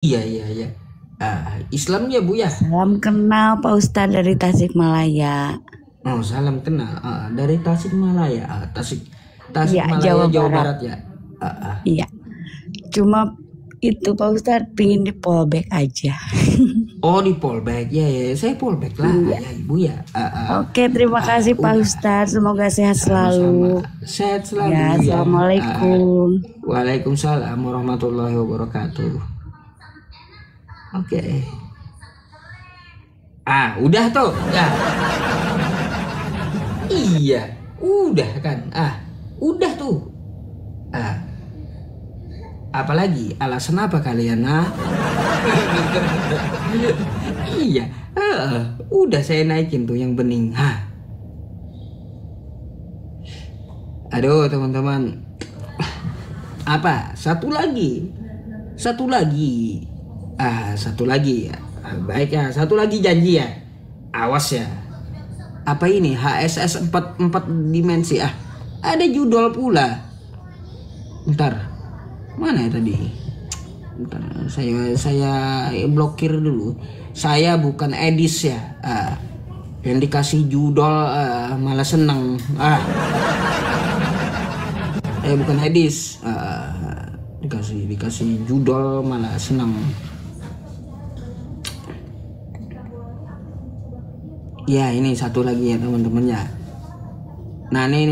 Iya, iya, iya. Islam ya Bu ya. Salam kenal Pak Ustadz dari Tasikmalaya. Oh, salam kenal. Dari Tasikmalaya. Iya, Tasikmalaya Jawa Jawa Barat. Barat ya. Ah. Iya, cuma itu Pak Ustadz pingin di fallback aja. Oh, di Polbek ya, ya, saya Polbek lah Iya. ya Ibu ya. Oke, terima kasih Pak Udah, Ustadz. Semoga sehat sama-sama. selalu. Sehat Ya, selalu ya. Assalamualaikum. Waalaikumsalam warahmatullahi wabarakatuh. Oke. Udah tuh ya. Iya, udah kan. Udah tuh. Ah, Apalagi alasan apa kalian? Iya, udah saya naikin tuh yang bening. Aduh teman-teman, apa? Satu lagi, satu lagi. Baik ya, satu lagi janji ya. Awas ya. Apa ini HSS 4 dimensi? Ada judul pula. Ntar, mana ya tadi? Bentar, saya blokir dulu. Saya bukan Edis ya. Yang dikasih judul malah seneng. Bukan Edis. Dikasih judul malah seneng. Ya ini satu lagi ya teman-teman ya. Nah nih.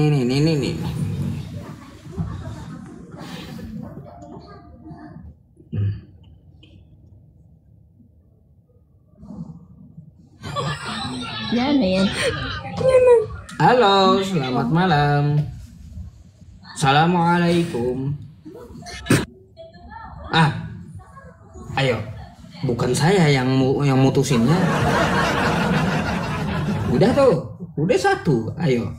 Ya, ya. Halo, selamat malam. Assalamualaikum. Ayo, bukan saya yang mutusinnya. Udah tuh, udah satu. Ayo.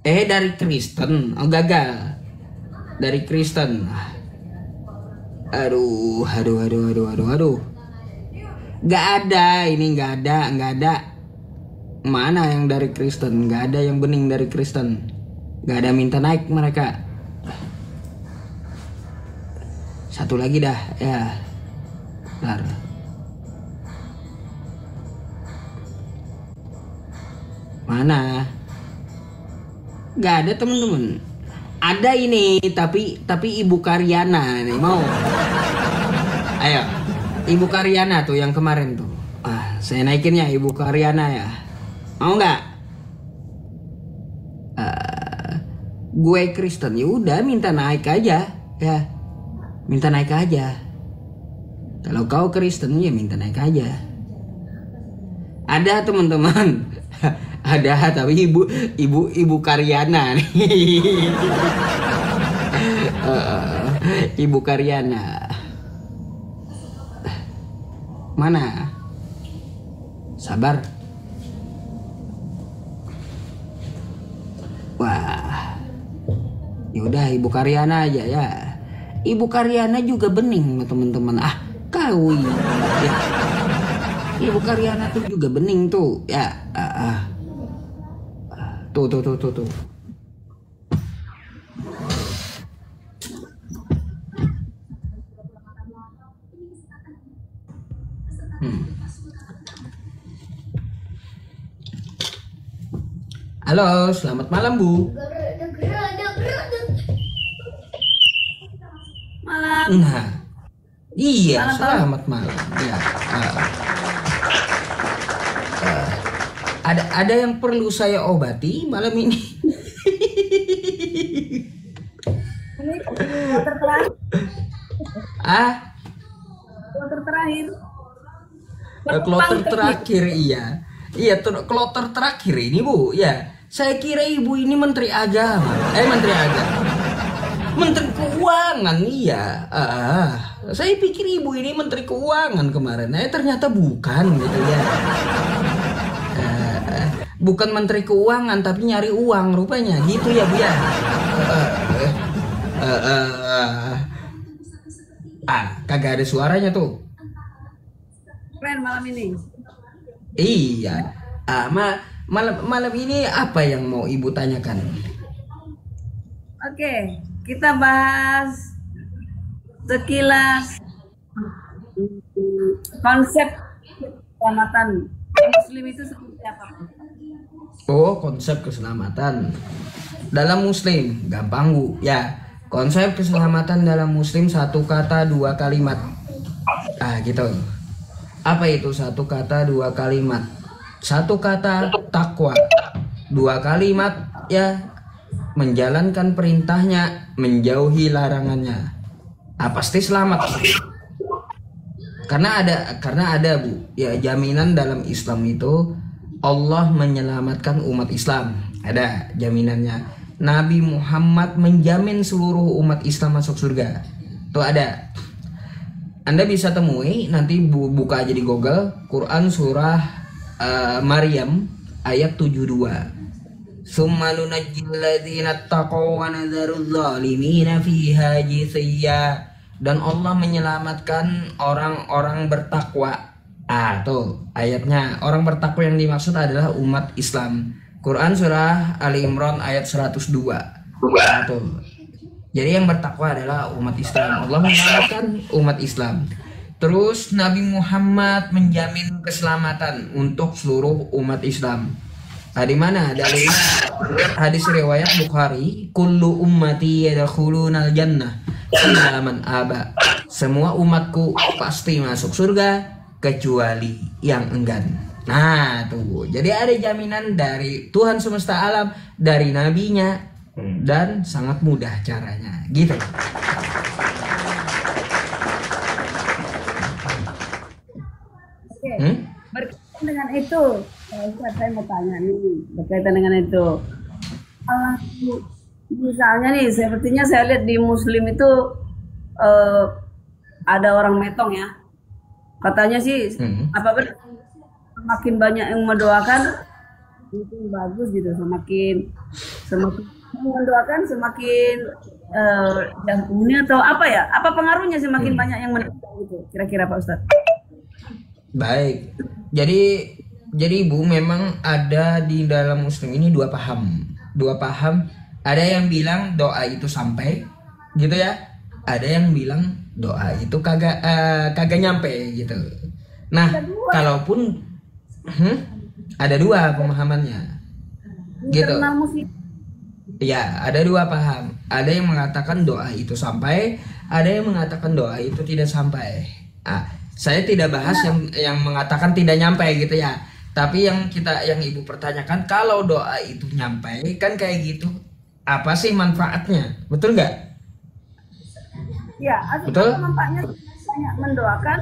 Dari Kristen. Oh, gagal. Dari Kristen. Aduh. Gak ada, ini gak ada. Mana yang dari Kristen? Gak ada yang bening dari Kristen. Gak ada minta naik mereka. Satu lagi dah, ya. Bentar. Mana? Gak ada temen-temen. Ada ini, tapi Ibu Karyana nih mau. Ayo, Ibu Karyana tuh yang kemarin tuh. Saya naikinnya Ibu Karyana ya. Mau nggak? Gue Kristen, ya udah minta naik aja, ya. Minta naik aja. Kalau kau Kristen ya minta naik aja. Ada teman-teman. Ada tapi ibu Karyana nih. Ibu Karyana. Mana? Sabar. Wah. Yaudah Ibu Karyana aja ya. Ibu Karyana juga bening teman-teman. Kau ya. Ibu Karyana tuh juga bening tuh ya. Tuh. Halo, selamat malam Bu. Malam. Nah, iya, selamat malam. Ya. Ada yang perlu saya obati malam ini? Kloter terakhir. Kloter terakhir. Kloter terakhir iya. Iya, kloter terakhir ini Bu. Ya, saya kira Ibu ini Menteri Agama. Menteri Agama. Menteri Keuangan iya. Saya pikir Ibu ini Menteri Keuangan kemarin. Ternyata bukan gitu ya. Bukan Menteri Keuangan tapi nyari uang rupanya gitu ya Bu ya. Kagak ada suaranya tuh. Keren malam ini. Iya. Malam ini apa yang mau Ibu tanyakan? Oke, kita bahas sekilas Konsep keselamatan Muslim itu seperti apa? Oh, konsep keselamatan dalam Muslim gampang Bu ya. Konsep keselamatan dalam Muslim satu kata dua kalimat. Gitu. Apa itu satu kata dua kalimat? Satu kata takwa, dua kalimat ya menjalankan perintahnya, menjauhi larangannya. Pasti selamat. Karena ada Bu ya, jaminan dalam Islam itu Allah menyelamatkan umat Islam. Ada jaminannya. Nabi Muhammad menjamin seluruh umat Islam masuk surga. Tuh ada. Anda bisa temui, nanti buka aja di Google, Quran surah Maryam ayat 72. Summa nunajjil ladzina taqaw wa nadharul zalimina fiha jithiya. Dan Allah menyelamatkan orang-orang bertakwa. Tuh ayatnya. Orang bertakwa yang dimaksud adalah umat Islam. Quran surah Ali Imran ayat 102. Tuh. Jadi yang bertakwa adalah umat Islam. Allah menyelamatkan umat Islam. Terus Nabi Muhammad menjamin keselamatan untuk seluruh umat Islam. Di mana? Dari hadis riwayat Bukhari, kullu ummati yadkhulunal jannah illa man aba. Semua umatku pasti masuk surga kecuali yang enggan. Nah tuh, jadi ada jaminan dari Tuhan semesta alam, dari nabinya, dan sangat mudah caranya, gitu. Oke. Berkaitan dengan itu, Ustaz, saya mau tanya nih, berkaitan dengan itu. Misalnya nih, sepertinya saya lihat di Muslim itu ada orang metong ya. Katanya sih, apa benar? Semakin banyak yang mendoakan itu bagus gitu, semakin mendoakan semakin penghuni atau apa ya? Apa pengaruhnya semakin banyak yang mendoakan gitu? Kira-kira Pak Ustadz? Baik. Jadi Bu, memang ada di dalam Muslim ini dua paham. Ada yang bilang doa itu sampai, gitu ya. Ada yang bilang doa itu kagak nyampe gitu. Nah, kalaupun ada dua pemahamannya, gitu. Ya, ada dua paham. Ada yang mengatakan doa itu sampai, ada yang mengatakan doa itu tidak sampai. Saya tidak bahas yang mengatakan tidak nyampe gitu ya. Tapi yang Ibu pertanyakan, kalau doa itu nyampe, kan kayak gitu. Apa sih manfaatnya? Betul nggak? Ya, betul. Manfaatnya banyak mendoakan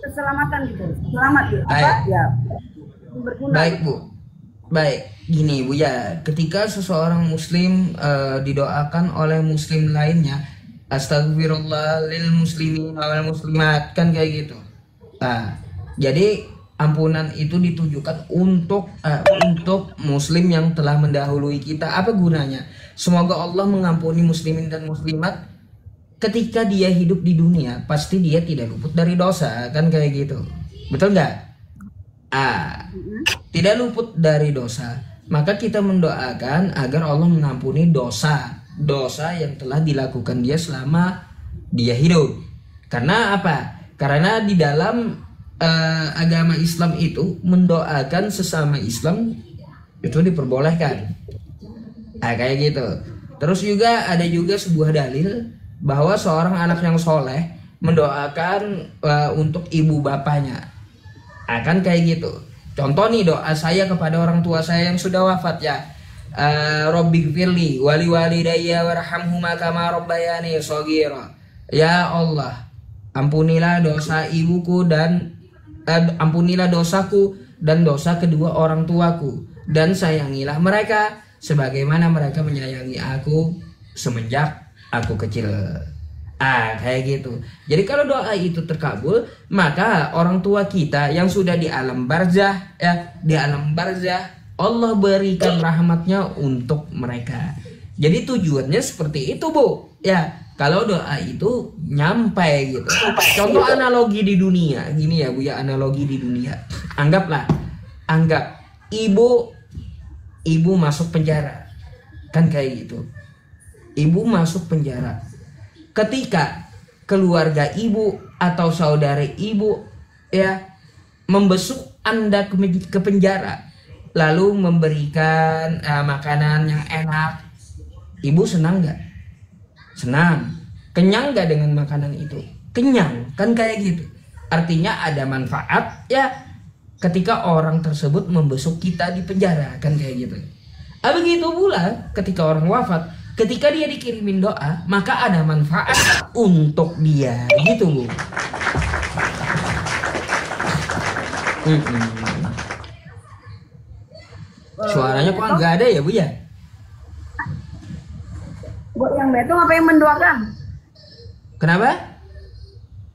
keselamatan gitu, selamat gitu. Ya, berguna. Baik Bu, baik. Gini Bu ya, ketika seseorang Muslim didoakan oleh Muslim lainnya, astagfirullah lil muslimin wal muslimat, kan kayak gitu. Jadi ampunan itu ditujukan untuk Muslim yang telah mendahului kita. Apa gunanya? Semoga Allah mengampuni Muslimin dan Muslimat. Ketika dia hidup di dunia, pasti dia tidak luput dari dosa, kan kayak gitu. Betul nggak? Tidak luput dari dosa. Maka kita mendoakan agar Allah mengampuni dosa yang telah dilakukan dia selama dia hidup. Karena apa? Karena di dalam agama Islam itu mendoakan sesama Islam itu diperbolehkan. Kayak gitu. Terus juga ada juga sebuah dalil bahwa seorang anak yang soleh mendoakan untuk ibu bapaknya. Kan kayak gitu. Contoh nih doa saya kepada orang tua saya yang sudah wafat ya. Rabbighfirli wali walidayya warhamhuma kama rabbayani shaghira. Ya Allah, ampunilah dosa ibuku dan ampunilah dosaku dan dosa kedua orang tuaku, dan sayangilah mereka sebagaimana mereka menyayangi aku semenjak aku kecil. Kayak gitu. Jadi kalau doa itu terkabul, maka orang tua kita yang sudah di alam barzah ya, di alam barzah Allah berikan rahmatnya untuk mereka. Jadi tujuannya seperti itu Bu. Ya, kalau doa itu nyampe gitu. Contoh analogi di dunia, gini ya Bu ya, analogi di dunia. Anggap ibu masuk penjara. Kan kayak gitu. Ibu masuk penjara. Ketika keluarga ibu atau saudara ibu ya membesuk Anda ke penjara, lalu memberikan makanan yang enak, ibu senang nggak? Senang. Kenyang nggak dengan makanan itu? Kenyang, kan kayak gitu. Artinya ada manfaat ya ketika orang tersebut membesuk kita di penjara, kan kayak gitu. Begitu pula ketika orang wafat, ketika dia dikirimin doa, maka ada manfaat untuk dia, gitu Bu. Suaranya kok nggak ada ya Bu ya? Buat yang betul apa yang mendoakan? Kenapa?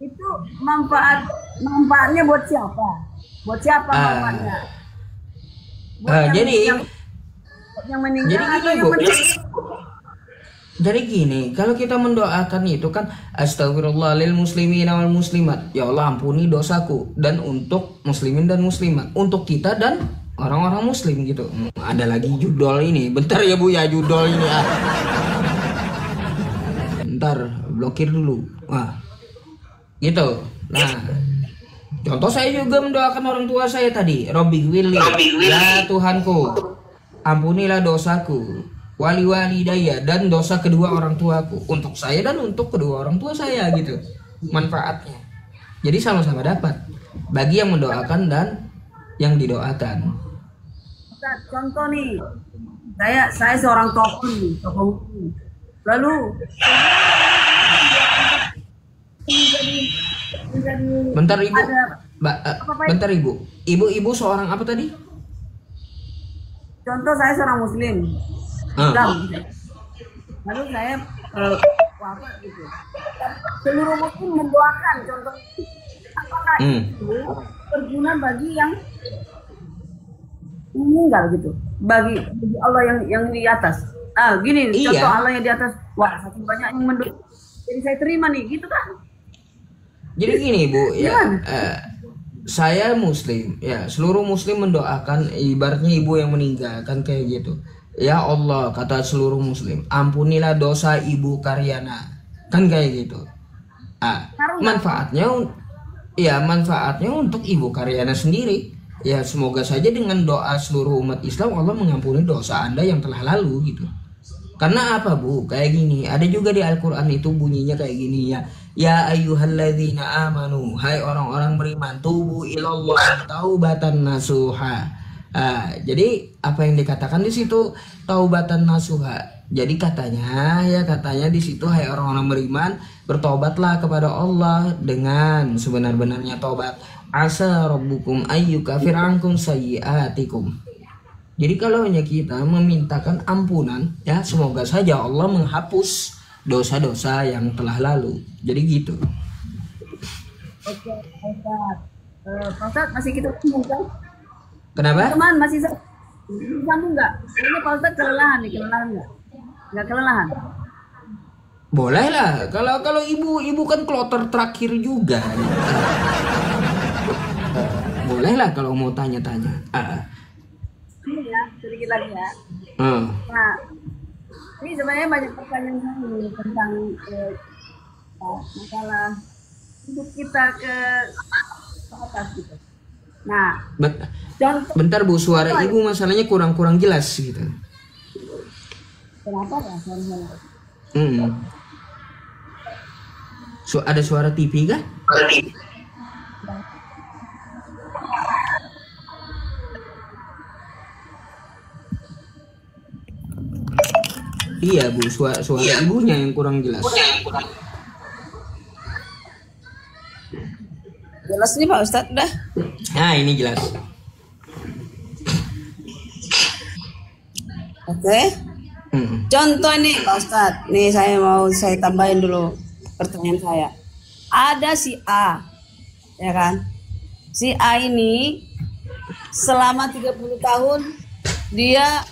Itu manfaatnya buat siapa? Buat siapa manfaatnya? Jadi yang meninggal jadi atau gini yang Bu. Jadi gini, kalau kita mendoakan itu kan astagfirullah lil muslimina wal muslimat. Ya Allah ampuni dosaku, dan untuk muslimin dan muslimat, untuk kita dan orang-orang muslim gitu. Ada lagi judul ini. Bentar ya Bu ya, judul ini Bentar, blokir dulu. Gitu. Nah, contoh saya juga mendoakan orang tua saya tadi. Robbi Willy, ya Tuhanku, ampunilah dosaku, wali daya, dan dosa kedua orang tuaku, untuk saya dan untuk kedua orang tua saya gitu. Manfaatnya. Jadi sama-sama dapat bagi yang mendoakan dan yang didoakan. Contoh nih, saya seorang tokoh nih, tokoh. Lalu bentar Ibu, bentar Ibu. Ibu seorang apa tadi? Contoh saya seorang muslim. Islam. Lalu saya wafat gitu. Seluruh muslim mendoakan, contoh apakah itu berguna bagi yang meninggal gitu, bagi Allah yang di atas. Gini contoh Allah yang di atas, wah saking banyak yang mendoakan, jadi saya terima nih, gitu kan? Jadi gini Bu, ya saya muslim, ya seluruh muslim mendoakan, ibaratnya ibu yang meninggal kan kayak gitu. Ya Allah, kata seluruh muslim, ampunilah dosa ibu Karyana, kan kayak gitu. Manfaatnya untuk ibu Karyana sendiri. Ya semoga saja dengan doa seluruh umat Islam Allah mengampuni dosa Anda yang telah lalu gitu. Karena apa Bu? Kayak gini, ada juga di Al-Quran itu bunyinya kayak gini ya. Ya ayyuhalladzina amanu, hai orang-orang beriman, tubu ilallah taubatan nasuha. Jadi apa yang dikatakan di situ taubatan nasuha. Jadi katanya di situ, hai orang-orang beriman, bertobatlah kepada Allah dengan sebenar-benarnya tobat. Asa rabbukum ayyukafir ankum sayyiatikum. Jadi kalau hanya kita memintakan ampunan, ya semoga saja Allah menghapus dosa-dosa yang telah lalu. Jadi gitu. Oke, Pak Ustadz masih kita sambung kan? Kenapa? Teman masih sambung nggak? Ini Pak Ustadz kelelahan nggak? Nggak kelelahan? Boleh lah. Kalau ibu kan kloter terakhir juga. Boleh lah kalau mau tanya-tanya. Ini ya, sedikit lagi ya. Nah, ini sebenarnya banyak pertanyaan saya tentang masalah hidup kita ke atas gitu. Nah, bentar Bu, suara ibu masalahnya kurang jelas gitu. Kenapa ya suara? Ada suara TV kah? Iya Bu, suara ibunya yang kurang jelas. Jelas nih Pak Ustadz udah. Nah ini jelas. Oke. Contoh nih Pak Ustadz, nih saya tambahin dulu pertanyaan saya. Ada si A, ya kan? Si A ini selama 30 tahun dia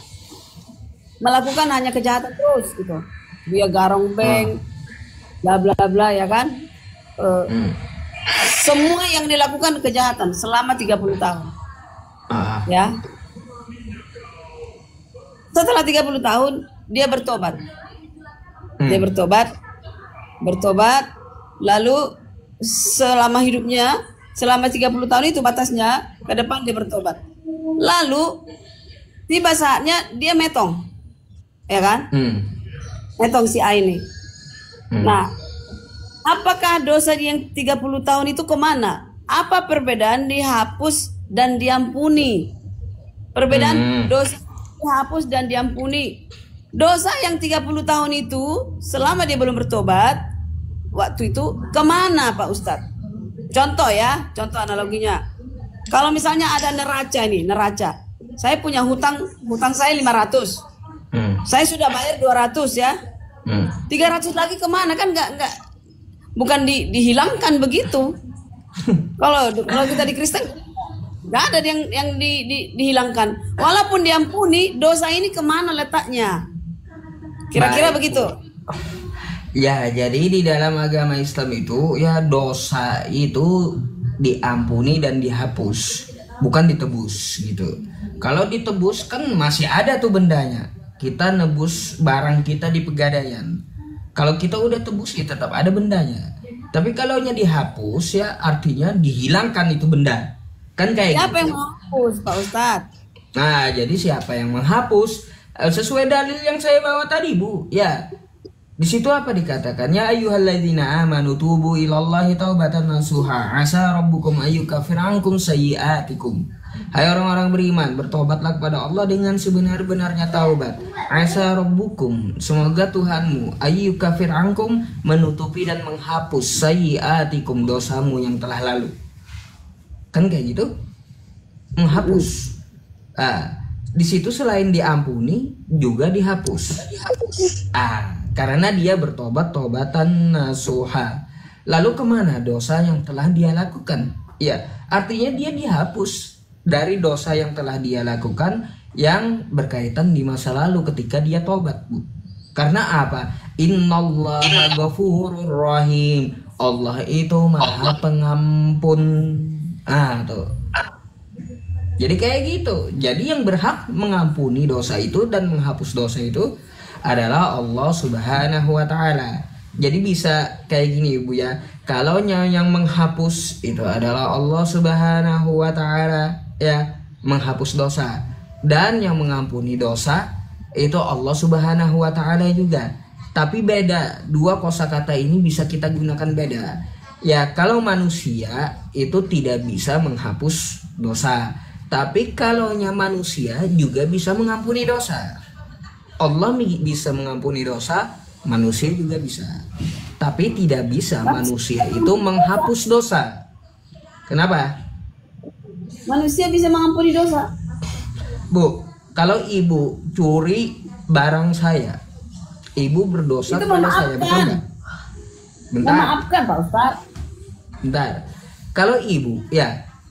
melakukan hanya kejahatan terus gitu. Dia garong bank, bla bla bla ya kan. Semua yang dilakukan kejahatan selama 30 tahun. Ya. Setelah 30 tahun dia bertobat. Dia bertobat. lalu selama hidupnya, selama 30 tahun itu batasnya, ke depan dia bertobat. Lalu tiba saatnya dia metong, ya kan? Metong si A ini. Nah, apakah dosa yang 30 tahun itu kemana? Apa perbedaan dihapus dan diampuni? Perbedaan dosa dihapus dan diampuni. Dosa yang 30 tahun itu selama dia belum bertobat, waktu itu kemana Pak Ustadz? Contoh ya, contoh analoginya. Kalau misalnya ada neraca nih, neraca. Saya punya hutang saya 500. Saya sudah bayar 200 ya. 300 lagi kemana? Kan enggak bukan dihilangkan begitu. Kalau kita di Kristen nggak ada yang dihilangkan. Walaupun diampuni, dosa ini kemana letaknya? Kira-kira begitu. Ya, jadi di dalam agama Islam itu ya dosa itu diampuni dan dihapus, bukan ditebus gitu. Kalau ditebus kan masih ada tuh bendanya. Kita nebus barang kita di Pegadaian. Kalau kita udah tebus ya tetap ada bendanya. Tapi kalau nya dihapus ya artinya dihilangkan itu benda. Kan kayak siapa gitu. Yang menghapus Pak Ustadz? Nah, jadi siapa yang menghapus? Sesuai dalil yang saya bawa tadi, Bu. Ya. Di situ apa dikatakan? Ya ayyuhalladzina amanu tubu ilallahi taubatan nasuha asa rabbukum ayyukaffir ankum sayyi'atikum. Hai orang-orang beriman, bertobatlah kepada Allah dengan sebenar-benarnya taubat. Asa rabbukum, semoga Tuhanmu ayyukaffir ankum, menutupi dan menghapus sayyi'atikum, dosamu yang telah lalu. Kan kayak gitu? Menghapus. Di situ selain diampuni juga dihapus. Karena dia bertobat tobatan nasuha. Lalu kemana dosa yang telah dia lakukan? Ya, artinya dia dihapus dari dosa yang telah dia lakukan yang berkaitan di masa lalu ketika dia tobat, Bu. Karena apa? Innallaha ghafurur rahim. Allah itu Maha Pengampun. Tuh. Jadi kayak gitu. Jadi yang berhak mengampuni dosa itu dan menghapus dosa itu adalah Allah Subhanahu wa Ta'ala. Jadi bisa kayak gini, Bu ya. Kalau yang menghapus itu adalah Allah Subhanahu wa Ta'ala, ya, menghapus dosa. Dan yang mengampuni dosa itu Allah Subhanahu wa Ta'ala juga. Tapi beda, dua kosakata ini bisa kita gunakan beda. Ya, kalau manusia itu tidak bisa menghapus dosa. Tapi kalaunya manusia juga bisa mengampuni dosa. Allah bisa mengampuni dosa, manusia juga bisa. Tapi tidak bisa manusia itu menghapus dosa. Kenapa? Manusia bisa mengampuni dosa. Bu, kalau ibu curi barang saya, ibu berdosa itu kepada saya, betul nggak? Bentar. Memaafkan Pak Ustadz. Bentar.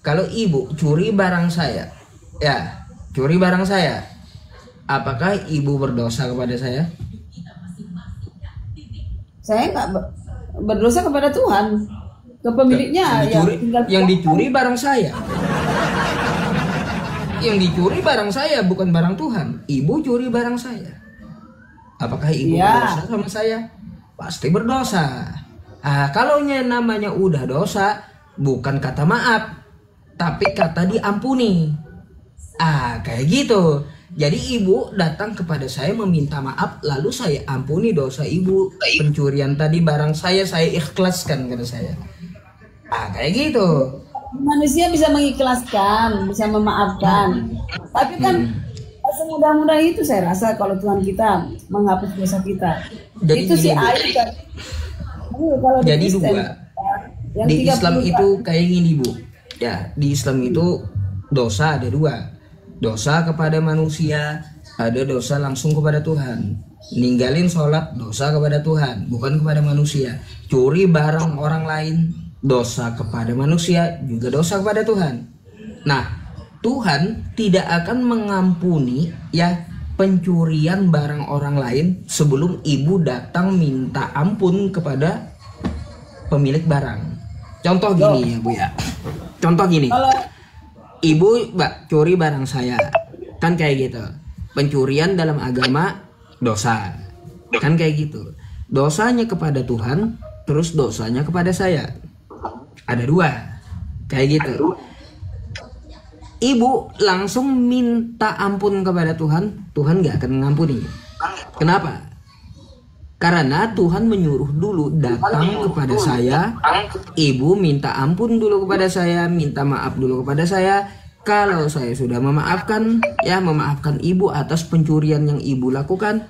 Kalau ibu curi barang saya, curi barang saya, apakah ibu berdosa kepada saya? Saya nggak berdosa kepada Tuhan, ke pemiliknya. Yang dicuri barang saya. Yang dicuri barang saya, bukan barang Tuhan. Ibu curi barang saya. Apakah ibu berdosa sama saya? Pasti berdosa. Kalau namanya udah dosa, bukan kata maaf, tapi kata diampuni. Kayak gitu. Jadi ibu datang kepada saya meminta maaf, lalu saya ampuni dosa ibu. Pencurian tadi barang saya ikhlaskan, kata saya. Kayak gitu. Manusia bisa mengikhlaskan, bisa memaafkan. Tapi kan semudah-mudah itu saya rasa kalau Tuhan kita menghapus dosa kita. Jadi itu si air kan. Kalau jadi Kristen, dua. Di Islam itu kayak gini, Bu. Ya, di Islam itu dosa ada dua. Dosa kepada manusia, ada dosa langsung kepada Tuhan. Ninggalin sholat, dosa kepada Tuhan, bukan kepada manusia. Curi barang orang lain, dosa kepada manusia, juga dosa kepada Tuhan. Nah, Tuhan tidak akan mengampuni pencurian barang orang lain sebelum ibu datang minta ampun kepada pemilik barang. Contoh gini ya, Bu ya. Contoh gini. Ibu curi barang saya, kan kayak gitu. Pencurian dalam agama dosa, kan kayak gitu. Dosanya kepada Tuhan terus dosanya kepada saya. Ada 2 kayak gitu. Ibu langsung minta ampun kepada Tuhan, Tuhan gak akan mengampuni. Kenapa? Karena Tuhan menyuruh dulu datang kepada saya, ibu minta ampun dulu kepada saya, minta maaf dulu kepada saya. Kalau saya sudah memaafkan, ya memaafkan ibu atas pencurian yang ibu lakukan,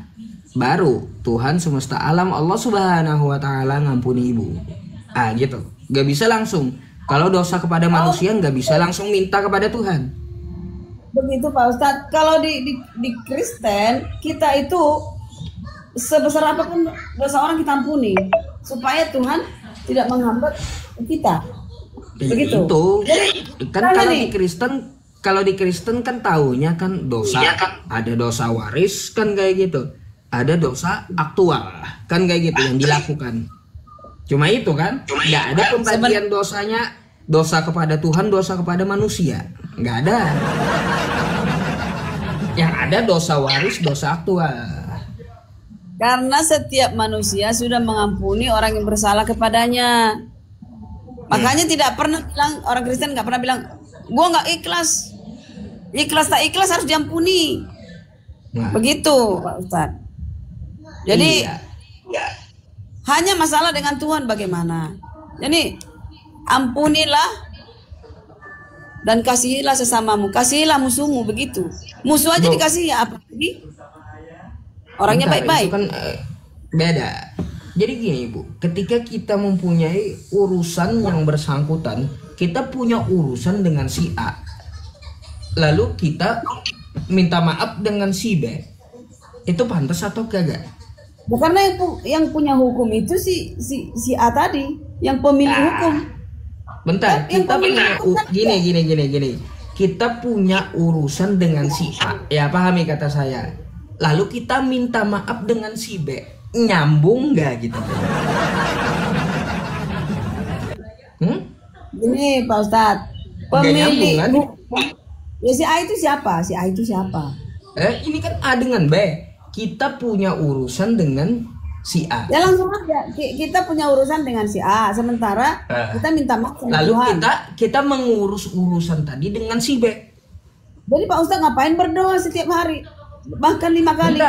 baru Tuhan semesta alam Allah Subhanahu wa Ta'ala ngampuni ibu. Gitu. Gak bisa langsung. Kalau dosa kepada manusia gak bisa langsung minta kepada Tuhan. Begitu Pak Ustadz. Kalau di Kristen kita itu sebesar apapun dosa orang kita ampuni supaya Tuhan tidak menghambat kita. Begitu. Itu kan kalau di Kristen kan taunya kan dosa. Ada dosa waris kan kayak gitu. Ada dosa aktual kan kayak gitu yang dilakukan. Cuma itu kan, nggak ada pembagian dosanya, dosa kepada Tuhan, dosa kepada manusia, nggak ada. Yang ada dosa waris, dosa aktual. Karena setiap manusia sudah mengampuni orang yang bersalah kepadanya. Makanya tidak pernah bilang, orang Kristen nggak pernah bilang, gua nggak ikhlas. Ikhlas tak ikhlas harus diampuni. Begitu Pak Ustadz. Jadi hanya masalah dengan Tuhan bagaimana. Jadi ampunilah dan kasihilah sesamamu, kasihilah musuhmu, begitu. Musuh aja dikasih ya, apa lagi? Orangnya baik-baik. Itu kan beda. Jadi gini Ibu, ketika kita mempunyai urusan yang bersangkutan, kita punya urusan dengan si A, lalu kita minta maaf dengan si B, itu pantas atau kagak? Karena yang punya hukum itu si A tadi, yang pemilik hukum. Bentar, kita punya gini. Kita punya urusan dengan si A, ya pahami kata saya. Lalu kita minta maaf dengan si B, nyambung nggak gitu? Ini Pak Ustadz, pemilik kan? Ya si A itu siapa? Si A itu siapa? Ini kan A dengan B. Kita punya urusan dengan si A. Ya langsung aja. Kita punya urusan dengan si A. Sementara kita minta maaf sama lalu Tuhan. kita mengurus urusan tadi dengan si B. Jadi Pak Ustadz ngapain berdoa setiap hari? Bahkan 5 kali.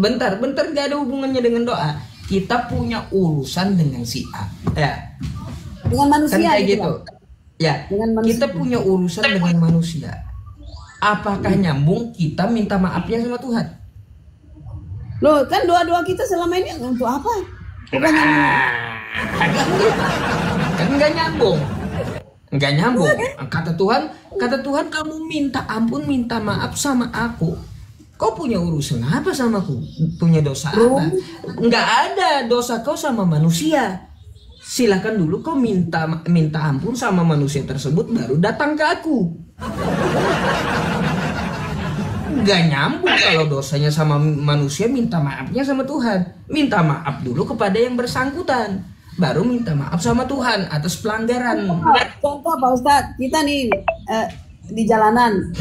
Bentar, gak ada hubungannya dengan doa. Kita punya urusan dengan si A, ya. Dengan manusia kan kayak gitu. Ya. Dengan kita punya urusan dengan manusia. Apakah nyambung kita minta maafnya sama Tuhan? Loh, kan doa-doa kita selama ini untuk apa? Bukan kan nggak nyambung. Kata Tuhan kamu minta ampun, minta maaf sama aku. Kau punya urusan apa sama aku? Punya dosa apa? Nggak ada dosa kau sama manusia. Silahkan dulu kau minta ampun sama manusia tersebut, baru datang ke aku. Nggak nyambung kalau dosanya sama manusia, minta maafnya sama Tuhan. Minta maaf dulu kepada yang bersangkutan, baru minta maaf sama Tuhan atas pelanggaran. Contoh Pak Ustadz, kita nih di jalanan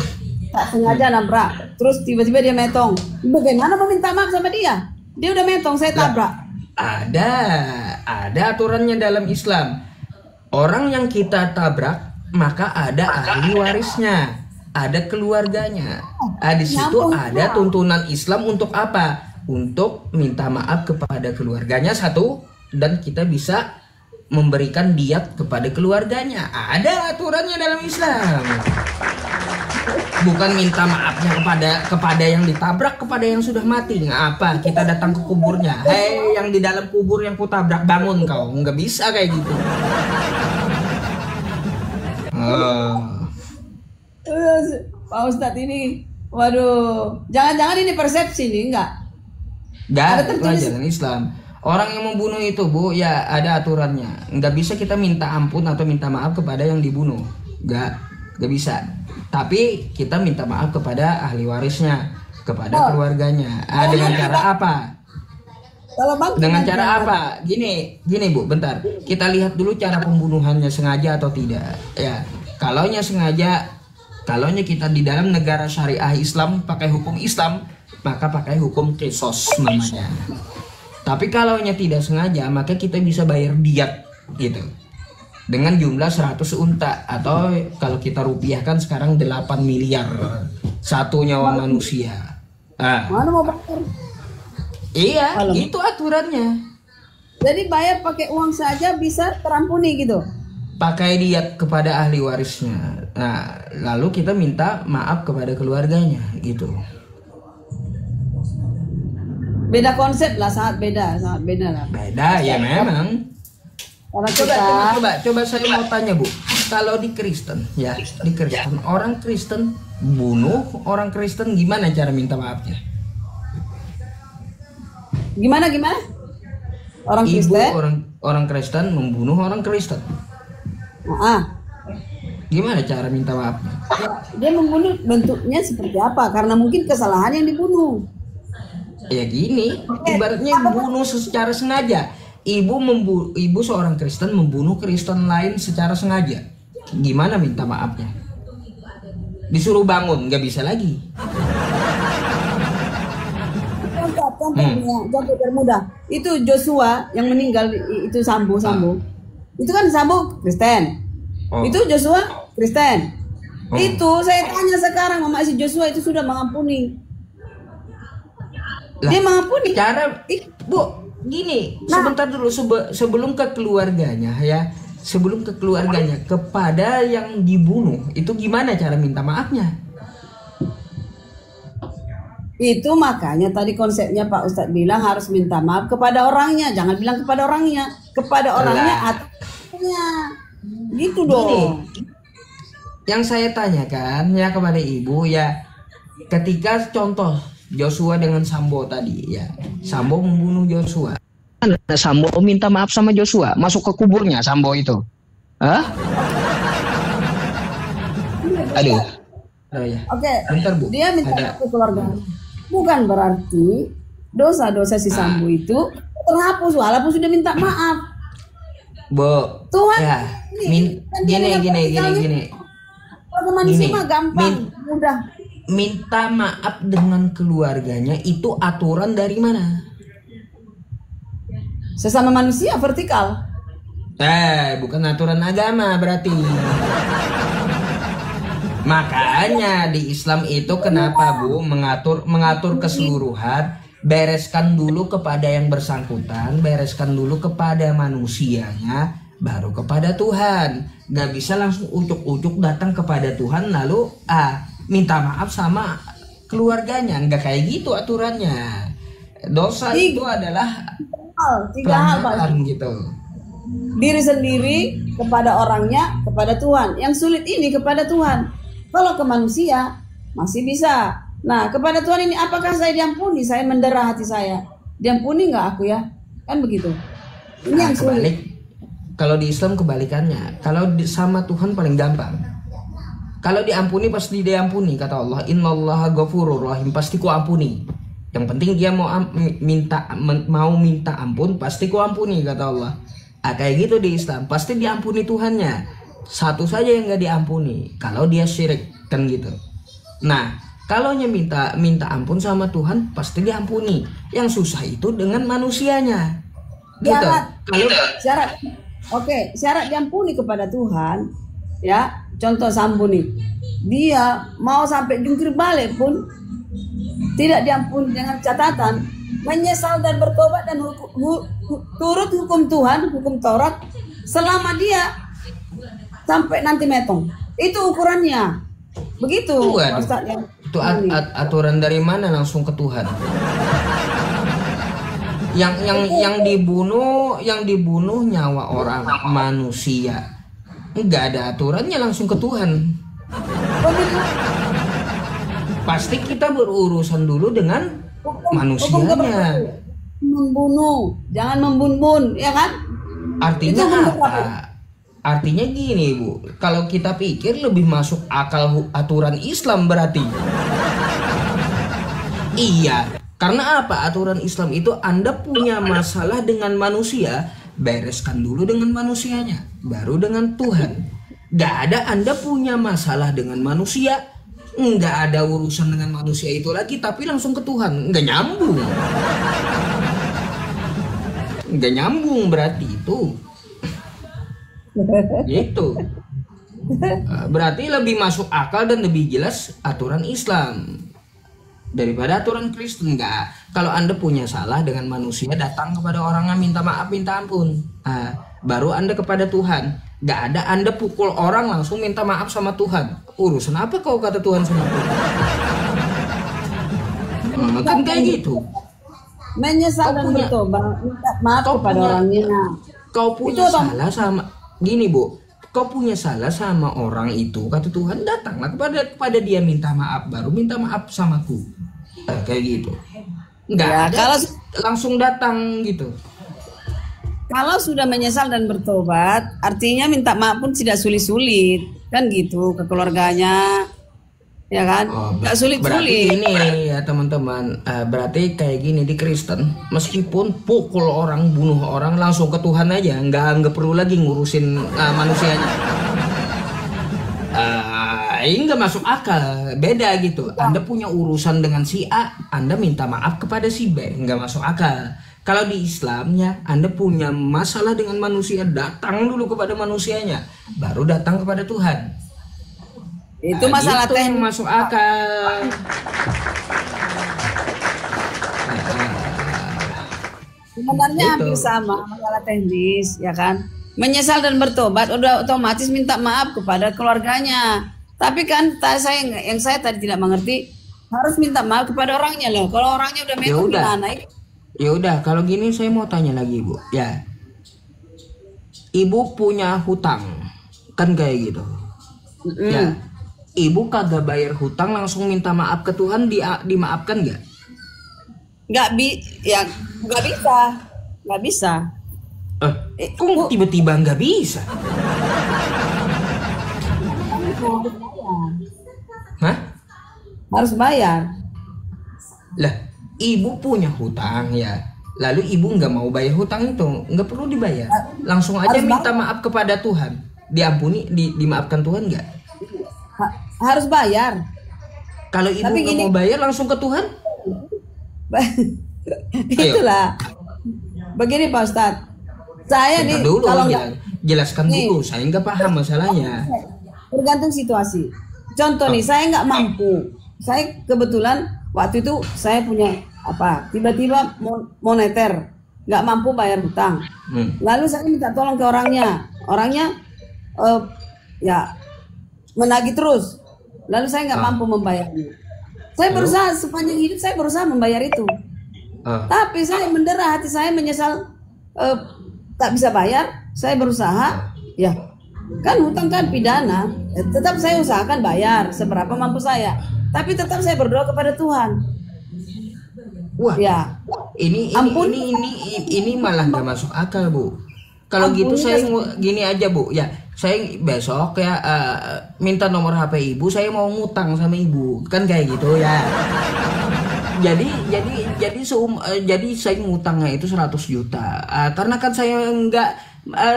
tak sengaja nabrak, terus tiba-tiba dia metong. Bagaimana meminta maaf sama dia? Dia udah metong, saya tabrak. Ada aturannya dalam Islam. Orang yang kita tabrak, maka ada ahli warisnya, ada keluarganya. Di situ ada tuntunan Islam untuk apa? Untuk minta maaf kepada keluarganya satu, dan kita bisa memberikan diat kepada keluarganya. Ada aturannya dalam Islam. Bukan minta maafnya kepada yang ditabrak, kepada yang sudah mati. Ngapa kita datang ke kuburnya? Hei, yang di dalam kubur yang kutabrak, bangun kau. Nggak bisa kayak gitu. Pak Ustadz ini, waduh, jangan-jangan ini persepsi nih, enggak? Ada pelajaran Islam. Orang yang membunuh itu, Bu, ya ada aturannya. Nggak bisa kita minta ampun atau minta maaf kepada yang dibunuh. Nggak bisa. Tapi kita minta maaf kepada ahli warisnya, kepada keluarganya. Dengan cara apa? Dengan cara apa? Gini Bu, bentar. Kita lihat dulu cara pembunuhannya, sengaja atau tidak. Ya, kalaunya sengaja, kalaunya kita di dalam negara syariah Islam pakai hukum Islam, maka pakai hukum qisas namanya. Tapi kalau tidak sengaja, maka kita bisa bayar diat gitu. Dengan jumlah 100 unta, atau kalau kita rupiahkan sekarang 8 miliar satu nyawa manusia. Mana mau bayar? Iya, itu aturannya. Jadi bayar pakai uang saja bisa terampuni gitu. Pakai diat kepada ahli warisnya. Nah, lalu kita minta maaf kepada keluarganya gitu. Beda konsep lah, sangat beda lah. Beda ya memang. Coba saya mau tanya Bu, kalau di Kristen ya, di Kristen orang Kristen bunuh orang Kristen, gimana cara minta maafnya? Gimana? Orang Kristen? Orang Kristen membunuh orang Kristen. Gimana cara minta maafnya? Dia membunuh bentuknya seperti apa? Karena mungkin kesalahan yang dibunuh. Ya gini, ibaratnya bunuh secara sengaja. Ibu seorang Kristen membunuh Kristen lain secara sengaja. Gimana minta maafnya? Disuruh bangun, nggak bisa lagi. Contoh termudah. Itu Joshua yang meninggal, itu Sambo. Itu kan Sambo Kristen. Itu Joshua Kristen. Itu saya tanya sekarang, mama si Joshua itu sudah mengampuni. Dia mengampuni. Cara, Bu, gini, sebentar dulu sebelum ke keluarganya ya, kepada yang dibunuh, itu gimana cara minta maafnya? Itu makanya tadi konsepnya Pak Ustadz bilang harus minta maaf kepada orangnya, jangan bilang kepada orangnya artinya gitu dong. Gini, yang saya tanyakan ya kepada Ibu ya, ketika contoh Joshua dengan Sambo tadi ya, Sambo membunuh Joshua. Sambo minta maaf sama Joshua, masuk ke kuburnya Sambo itu. Aduh. Ya. Oke. Bentar, Bu. Dia minta maaf ke keluarga. Bukan berarti dosa-dosa si Sambo itu terhapus walaupun sudah minta maaf. Bu. Tuhan. Ya. Gini. Manusia mah gampang, mudah. Minta maaf dengan keluarganya itu aturan dari mana? Sesama manusia vertikal. Bukan aturan agama berarti. Makanya di Islam itu kenapa Bu mengatur keseluruhan, bereskan dulu kepada yang bersangkutan, bereskan dulu kepada manusianya, baru kepada Tuhan. Gak bisa langsung ujuk-ujuk datang kepada Tuhan lalu minta maaf sama keluarganya. Nggak kayak gitu aturannya. Dosa itu adalah tiga hal Pak. Gitu. Diri sendiri, kepada orangnya, kepada Tuhan. Yang sulit ini kepada Tuhan. Kalau ke manusia masih bisa. Nah, kepada Tuhan ini apakah saya diampuni? Saya mendera hati saya. Diampuni nggak aku ya? Kan begitu. Ini yang sulit. Kalau di Islam kebalikannya. Kalau sama Tuhan paling gampang. Kalau diampuni pasti diampuni, kata Allah. Innallaha ghafurur rahim, pasti ku ampuni. Yang penting dia mau minta ampun, pasti ku ampuni, kata Allah. Kayak gitu di Islam, pasti diampuni Tuhannya. Satu saja yang nggak diampuni, kalau dia syirik, kan gitu. Nah, kalau minta ampun sama Tuhan, pasti diampuni. Yang susah itu dengan manusianya. Gitu. Syarat diampuni kepada Tuhan, ya. Contoh Sambo nih, dia mau sampai jungkir balik pun tidak diampuni dengan catatan menyesal dan bertobat dan turut hukum Tuhan, hukum Taurat selama dia sampai nanti metong. Itu ukurannya. Begitu. Itu aturan dari mana langsung ke Tuhan? yang dibunuh nyawa orang manusia. Nggak ada aturannya langsung ke Tuhan. Pasti kita berurusan dulu dengan manusianya. Membunuh, jangan membun-bun, ya kan? Artinya apa? Artinya gini Bu, kalau kita pikir lebih masuk akal aturan Islam berarti. Iya, karena apa? Aturan Islam itu Anda punya masalah dengan manusia, bereskan dulu dengan manusianya, baru dengan Tuhan. Gak ada Anda punya masalah dengan manusia, nggak ada urusan dengan manusia itu lagi, tapi langsung ke Tuhan, nggak nyambung. nggak nyambung berarti itu. Gitu. Berarti lebih masuk akal dan lebih jelas aturan Islam daripada aturan Kristen. Enggak. Kalau Anda punya salah dengan manusia, datang kepada orangnya, minta maaf, minta ampun. Baru Anda kepada Tuhan. Nggak ada Anda pukul orang langsung minta maaf sama Tuhan. Urusan apa kau kata Tuhan sama Tuhan? Kan kayak gitu. Menyesal dan bertobat, minta maaf kepada orangnya. Kau punya salah sama gini, Bu. Kau punya salah sama orang itu, kata Tuhan, datanglah kepada dia minta maaf, baru minta maaf samaku. Kayak gitu. Enggak Ya, ada kalau langsung datang gitu. kalau sudah menyesal dan bertobat, artinya minta maaf pun tidak sulit-sulit, kan gitu ke keluarganya. Ya kan? Nggak Berarti sulit-sulit. ini ya teman-teman, berarti kayak gini di Kristen, meskipun pukul orang, bunuh orang, langsung ke Tuhan aja, nggak perlu lagi ngurusin manusianya. Ini nggak masuk akal, beda gitu. Anda punya urusan dengan si A, Anda minta maaf kepada si B, nggak masuk akal. Kalau di Islamnya, Anda punya masalah dengan manusia, datang dulu kepada manusianya, baru datang kepada Tuhan. Itu masalah gitu yang teknis. masuk akal. Sebenarnya Gitu. hampir sama masalah teknis, ya kan? Menyesal dan bertobat udah otomatis minta maaf kepada keluarganya. Tapi kan yang saya tadi tidak mengerti, harus minta maaf kepada orangnya loh. Kalau orangnya udah Ya mekong udah. gimana? Ya udah, kalau gini saya mau tanya lagi, Bu. Ya. Ibu punya hutang. Kan kayak gitu. Ya. Ibu kagak bayar hutang langsung minta maaf ke Tuhan, dimaafkan nggak? Nggak bisa, nggak bisa. Kok tiba-tiba nggak bisa? Hah? Harus bayar. Lah, ibu punya hutang ya. Lalu ibu nggak mau bayar hutang itu, nggak perlu dibayar. Langsung aja Harus minta maaf kepada Tuhan. Diampuni, dimaafkan Tuhan nggak? Harus bayar. Kalau ibu Tapi nggak gini- mau bayar langsung ke Tuhan? Itulah. Begini Pak Ustadz, saya Bentar nih dulu, kalau nggak jelaskan Nih. dulu. Saya nggak paham masalahnya. tergantung situasi. Contoh nih, saya nggak mampu. Saya kebetulan waktu itu saya punya tiba-tiba moneter, nggak mampu bayar hutang. Lalu saya minta tolong ke orangnya. Orangnya ya menagih terus. Lalu saya nggak mampu membayarnya. Saya berusaha sepanjang hidup saya berusaha membayar itu. Tapi saya mendera, hati saya menyesal tak bisa bayar. Saya berusaha, ya kan hutang kan pidana. Tetap saya usahakan bayar seberapa mampu saya. Tapi tetap saya berdoa kepada Tuhan. Wah, Ya, ini malah nggak masuk akal, Bu. Kalau gitu saya gini aja, Bu. Ya, saya besok ya minta nomor HP ibu. Saya mau ngutang sama ibu, kan kayak gitu ya. Jadi saya ngutangnya itu 100 juta. Karena kan saya nggak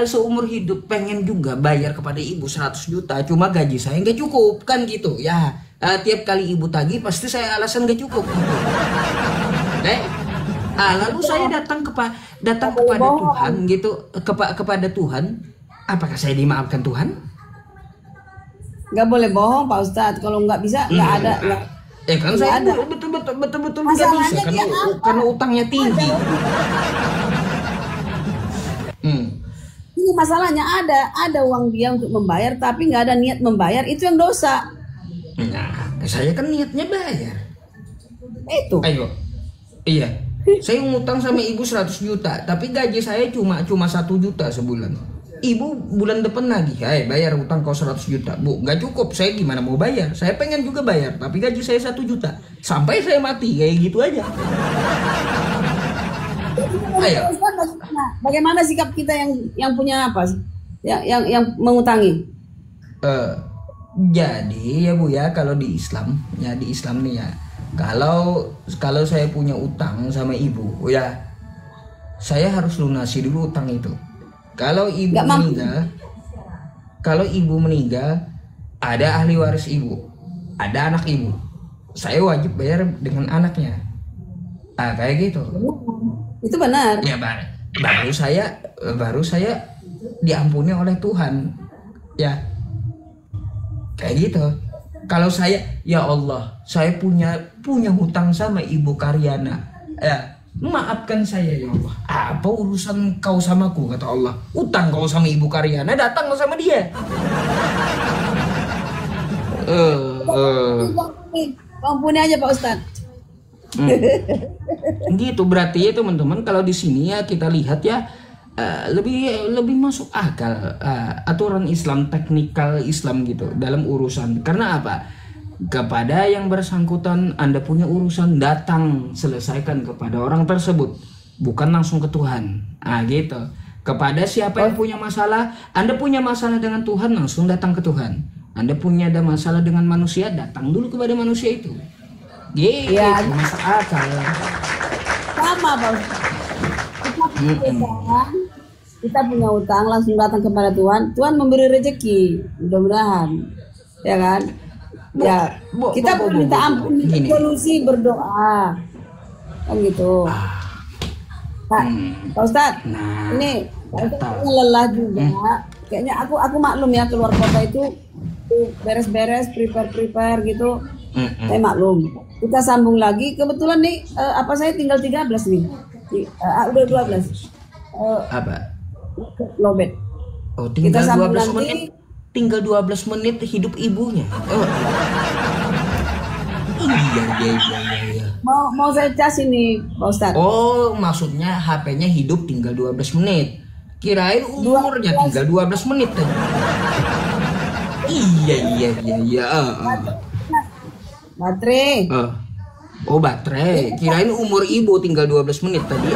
seumur hidup pengen juga bayar kepada ibu 100 juta. Cuma gaji saya nggak cukup, kan gitu ya. Tiap kali ibu tagih pasti saya alasan nggak cukup. Gitu. Lalu saya datang kepada Tuhan gitu, kepada Tuhan. Apakah saya dimaafkan Tuhan? nggak boleh bohong Pak Ustadz. Kalau nggak bisa nggak ada. Kan nggak saya ada. betul nggak bisa Masalahnya karena utangnya tinggi. Ini masalahnya ada uang dia untuk membayar tapi nggak ada niat membayar, itu yang dosa. Nah, saya kan niatnya bayar. Itu. Ayo. Iya. Saya ngutang sama ibu 100 juta, tapi gaji saya cuma 1 juta sebulan. Ibu bulan depan lagi, bayar utang kau 100 juta. Bu, nggak cukup, saya gimana mau bayar? Saya pengen juga bayar, tapi gaji saya 1 juta. Sampai saya mati, kayak gitu aja. Ayo. Bagaimana sikap kita yang punya apa? Yang mengutangi? Jadi ya Bu ya, kalau di Islam nih ya, kalau saya punya utang sama ibu, ya saya harus lunasi dulu utang itu. Kalau ibu meninggal, ada ahli waris ibu, ada anak ibu, saya wajib bayar dengan anaknya. Kayak gitu. Itu benar. Ya baru saya diampuni oleh Tuhan, ya kayak gitu. Kalau saya, ya Allah, saya punya hutang sama Ibu Karyana, ya maafkan saya ya Allah. Apa urusan kau sama aku, kata Allah. Utang kau sama Ibu Karyana, datang sama dia. Ampuni aja Pak Ustadz. Gitu berarti ya teman-teman, kalau di sini ya kita lihat ya lebih masuk akal aturan Islam, teknikal Islam gitu dalam urusan. Karena apa? Kepada yang bersangkutan Anda punya urusan, datang selesaikan kepada orang tersebut, bukan langsung ke Tuhan. Gitu. Kepada siapa yang punya masalah, Anda punya masalah dengan Tuhan, langsung datang ke Tuhan. Anda punya ada masalah dengan manusia, datang dulu kepada manusia itu. Gitu, ya, masuk akal. Sama Pak Ustadz. Kita punya utang, langsung datang kepada Tuhan. Tuhan memberi rezeki, mudah-mudahan, ya kan? Ya, kita minta ampun, solusi berdoa, kan gitu. Pak Ustadz, ini Pak Ustadz lelah juga. Kayaknya aku maklum ya, keluar kota itu beres-beres, prepare gitu. Saya maklum. Kita sambung lagi. Kebetulan nih, saya tinggal 13 nih. Udah 12. Apa? Lobet. Oh, tinggal 12 menit. Tinggal 12 menit hidup ibunya. Oh. Iya. Mau saya cas ini, Pak Ustadz. Oh, maksudnya HP-nya hidup tinggal 12 menit. Kirain umurnya tinggal 12 menit tadi. Iya. Baterai. Oh, baterai. Kirain umur ibu tinggal 12 menit tadi.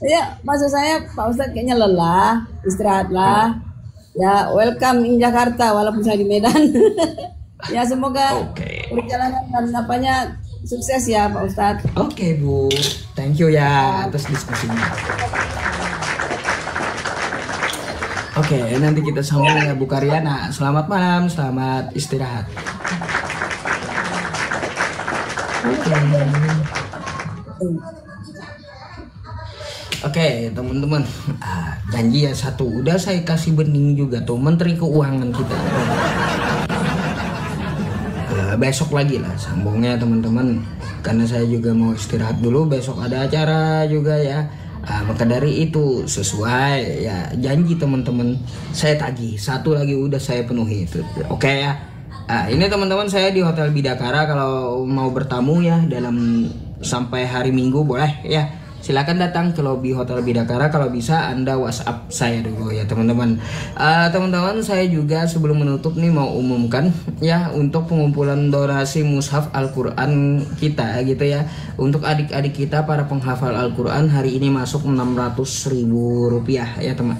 Ya, maksud saya Pak Ustadz kayaknya lelah, istirahatlah. Ya, welcome in Jakarta walaupun saya di Medan. Ya, semoga perjalanan dan apanya sukses ya Pak Ustadz. Oke, Bu. Thank you ya atas diskusinya. Oke, nanti kita sambung ya Bu Karyana. Selamat malam, selamat istirahat. Oke, teman-teman, janji ya satu, udah saya kasih bening juga tuh Menteri Keuangan kita. Besok lagi lah sambungnya teman-teman, karena saya juga mau istirahat dulu, besok ada acara juga ya. Maka dari itu sesuai ya janji teman-teman, saya tagih satu lagi udah saya penuhi itu. Oke ya. Ini teman-teman saya di Hotel Bidakara, kalau mau bertamu ya dalam sampai hari Minggu boleh ya. Silakan datang ke lobi Hotel Bidakara. Kalau bisa Anda WhatsApp saya dulu ya teman-teman. Teman-teman saya juga sebelum menutup nih mau umumkan ya untuk pengumpulan donasi mushaf Al-Quran kita gitu ya. Untuk adik-adik kita para penghafal Al-Quran hari ini masuk 600.000 rupiah ya teman.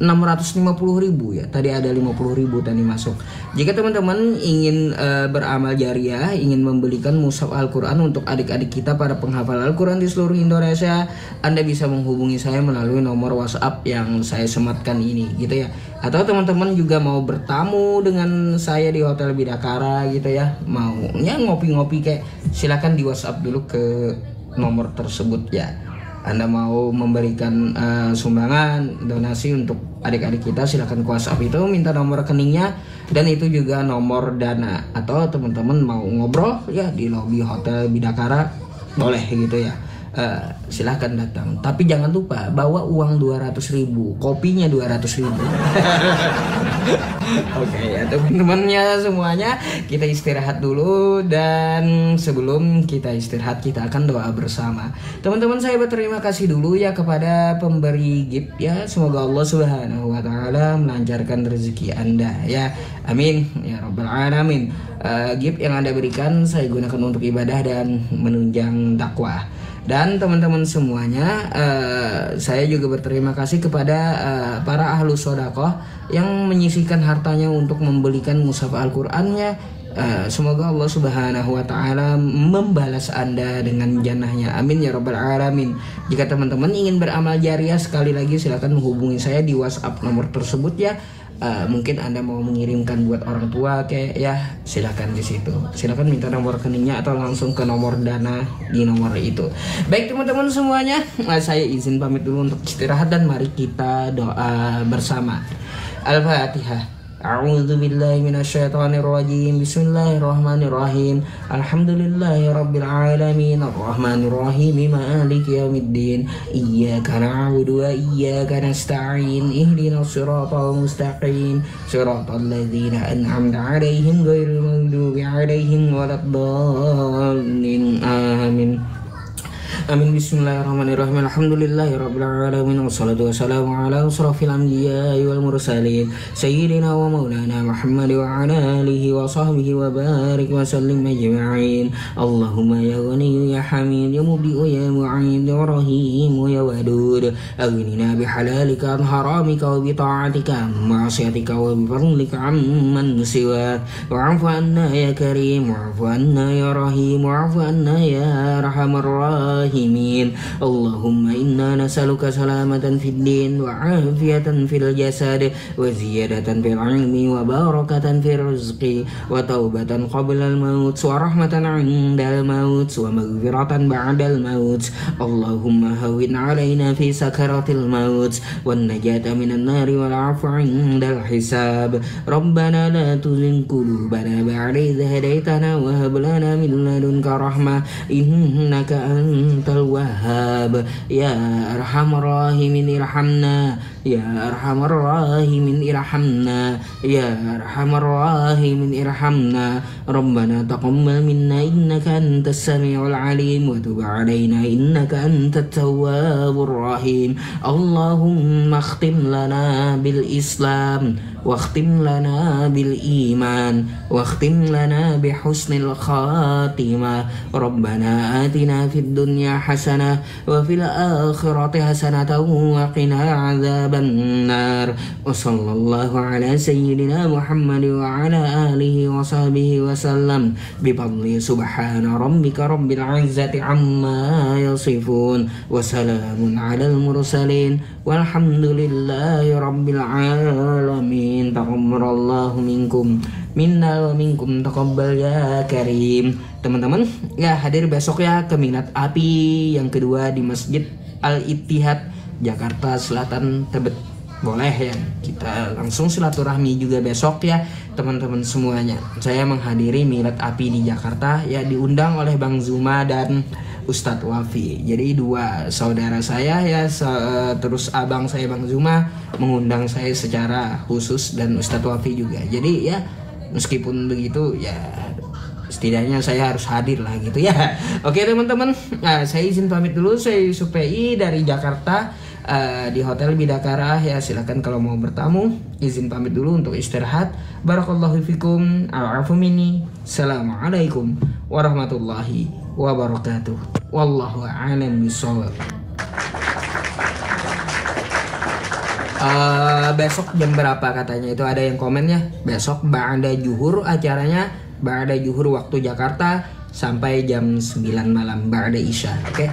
650.000 ya. Tadi ada 50.000 tadi masuk. Jika teman-teman ingin beramal jariah, ingin membelikan mushaf Al-Quran untuk adik-adik kita para penghafal Al-Quran di seluruh Indonesia, Anda bisa menghubungi saya melalui nomor WhatsApp yang saya sematkan ini gitu ya. Atau teman-teman juga mau bertamu dengan saya di Hotel Bidakara gitu ya, maunya ngopi-ngopi kayak, silakan di WhatsApp dulu ke nomor tersebut ya. Anda mau memberikan sumbangan donasi untuk adik-adik kita, silakan ke WhatsApp itu, minta nomor rekeningnya dan itu juga nomor dana. Atau teman-teman mau ngobrol ya di lobi Hotel Bidakara boleh gitu ya. Silahkan datang, tapi jangan lupa bawa uang 200.000, kopinya 200.000. Oke ya teman-temannya semuanya, kita istirahat dulu, dan sebelum kita istirahat kita akan doa bersama. Teman-teman saya berterima kasih dulu ya kepada pemberi gift ya, semoga Allah Subhanahu wa taala melancarkan rezeki Anda ya, amin ya rabbal alamin. Gift yang Anda berikan saya gunakan untuk ibadah dan menunjang dakwah. Dan teman-teman semuanya, saya juga berterima kasih kepada para ahlus sodakoh yang menyisihkan hartanya untuk membelikan mushaf Al-Qur'annya. Semoga Allah Subhanahu wa taala membalas Anda dengan jannahnya, amin ya rabbal alamin. Jika teman-teman ingin beramal jariah, sekali lagi silakan menghubungi saya di WhatsApp nomor tersebut ya. mungkin Anda mau mengirimkan buat orang tua kayak ya silakan di situ. Silakan minta nomor rekeningnya atau langsung ke nomor Dana di nomor itu. Baik teman-teman semuanya, saya izin pamit dulu untuk istirahat dan mari kita doa bersama. Al-Fatihah. A'udzu billahi minasyaitonir rajim. Bismillahirrahmanirrahim. Alhamdulillahi rabbil alamin. Arrahmanir rahim. Maliki yaumiddin. Iyyaka na'budu wa iyyaka nasta'in. Ihdinas siratal mustaqim. Siratal ladzina an'amta 'alaihim ghairil maghdubi 'alaihim waladdallin. Amin. Amin. Bismillahirrahmanirrahim. Alhamdulillahirabbil alamin wassalatu wassalamu ala asrofil anbiya'i wal mursalin sayyidina wa maulana Muhammad wa ala alihi wa sahbihi wa barik wa sallim ajma'in. Allahumma ya ghani ya hamid ya mubdi'u ya mu'id ya rahim ya wadud aghnina bihalalika an haramika wa bi ta'atika ma'asiyatika wa bi fadlika amman siwa wa'fu anna ya karim wa'fu anna ya rahim wa'fu anna ya arhamar rahim. Allahumma inna nas'aluka salamatan fid din wa afiyatan fil jasad wa ziyadatan fil ilmi wa barakatan fil rizqi wa taubatan qabla al maut wa rahmatan 'inda al maut wa maghfiratan ba'da al maut. Allahumma hawwin 'alaina fi sakaratil maut wan najata minan nari wal 'afwa 'inda al hisab. Rabbana la tuzigh qulubana ba'da idh hadaytana wa hab lana min ladunka rahmah innaka antal wahhab. Ya arhamar rahimin irhamna ya arhamar rahimin irhamna ya arhamar rahimin irhamna. Rabbana taqabbal minna innaka antas samiul alim wa tub alaina innaka antat tawwabur rahim. Allahumma khtim lana bil islam واختم لنا بالإيمان واختم لنا بحسن الخاتمة. ربنا آتنا في الدنيا حسنة وفي الآخرة حسنة وقنا عذاب النار. وصلى الله على سيدنا محمد وعلى آله وصحبه وسلم بفضل سبحان ربك رب العزة عما يصفون وسلام على المرسلين والحمد لله رب العالمين. Taqabbalallahu minkum minna wa minkum taqabbal ya karim. Teman-teman ya hadir besok ya ke Milad Api yang kedua di Masjid Al-Ittihad Jakarta Selatan Tebet. Boleh ya kita langsung silaturahmi juga besok ya teman-teman semuanya. Saya menghadiri Milad Api di Jakarta ya diundang oleh Bang Zuma dan Ustadz Wafi. Jadi dua saudara saya ya terus abang saya Bang Zuma mengundang saya secara khusus dan Ustadz Wafi juga. Jadi ya meskipun begitu ya setidaknya saya harus hadir lah gitu ya. Oke teman-teman, saya izin pamit dulu. Saya Yusuf PI dari Jakarta di Hotel Bidakara ya. Silakan kalau mau bertamu. Izin pamit dulu untuk istirahat. Barakallahu fikum. Al-afu minni. Assalamualaikum warahmatullahi wabarakatuh. Wallahu a'lam bishawab. Besok jam berapa katanya itu ada yang komennya. Besok ba'da juhur acaranya, ba'da juhur waktu Jakarta sampai jam 9 malam ba'da isya. Oke.